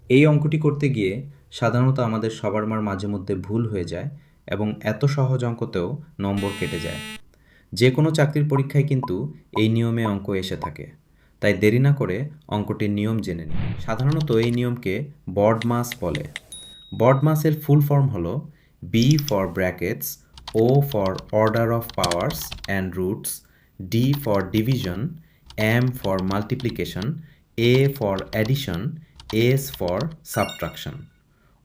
এই অঙ্কটি করতে গিয়ে সাধারণত আমাদের সবার মাঝে মধ্যে ভুল হয়ে যায় এবং এত সহজ অঙ্কতেও নম্বর কেটে যায়। যে কোনো চাকরির পরীক্ষায় কিন্তু এই নিয়মে অঙ্ক এসে থাকে। তাই দেরি না করে অঙ্কটির নিয়ম জেনে নিই। সাধারণত এই নিয়মকে বডমাস বলে। বডমাসের ফুল ফর্ম হলো B for brackets, O for order of powers and roots, D for division, M for multiplication, A for addition, S for subtraction.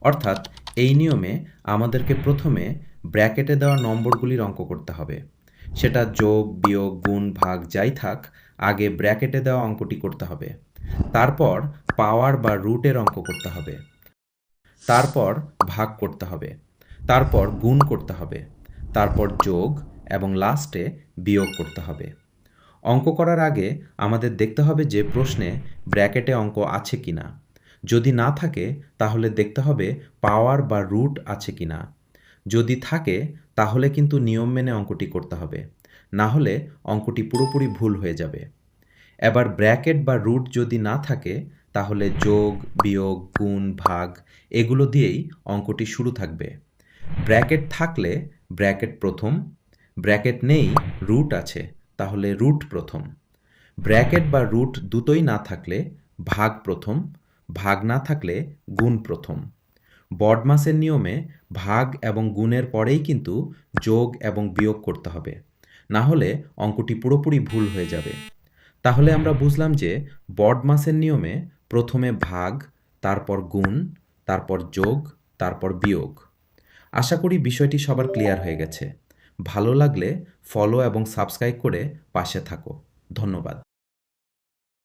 অর্থাৎ এই নিয়মে আমাদেরকে প্রথমে ব্র্যাকেটে দেওয়া নম্বরগুলির অঙ্ক করতে হবে। সেটা যোগ, বিয়োগ, গুণ, ভাগ যাই থাক, আগে ব্র্যাকেটে দেওয়া অঙ্কটি করতে হবে। তারপর পাওয়ার বা রুটের অঙ্ক করতে হবে। তারপর ভাগ করতে হবে। তারপর গুণ করতে হবে। তারপর যোগ এবং লাস্টে বিয়োগ করতে হবে। অঙ্ক করার আগে আমাদের দেখতে হবে যে প্রশ্নে ব্র্যাকেটে অঙ্ক আছে কিনা। যদি না থাকে তাহলে দেখতে হবে পাওয়ার বা রুট আছে কিনা। যদি থাকে তাহলে কিন্তু নিয়ম মেনে অঙ্কটি করতে হবে, না হলে অঙ্কটি পুরোপুরি ভুল হয়ে যাবে। এবার ব্র্যাকেট বা রুট যদি না থাকে তাহলে যোগ, বিয়োগ, গুণ, ভাগ এগুলো দিয়েই অঙ্কটি শুরু থাকবে। ব্র্যাকেট থাকলে ব্র্যাকেট প্রথম, ব্র্যাকেট নেই রুট আছে তাহলে রুট প্রথম। ব্র্যাকেট বা রুট দুটোই না থাকলে ভাগ প্রথম, ভাগ না থাকলে গুণ প্রথম। বডমাসের নিয়মে ভাগ এবং গুণের পরেই কিন্তু যোগ এবং বিয়োগ করতে হবে, না হলে অঙ্কটি পুরোপুরি ভুল হয়ে যাবে। তাহলে আমরা বুঝলাম যে বডমাসের নিয়মে প্রথমে ভাগ, তারপর গুণ, তারপর যোগ, তারপর বিয়োগ। আশা করি বিষয়টি সবার ক্লিয়ার হয়ে গেছে। ভালো লাগলে ফলো এবং সাবস্ক্রাইব করে পাশে থাকো। ধন্যবাদ।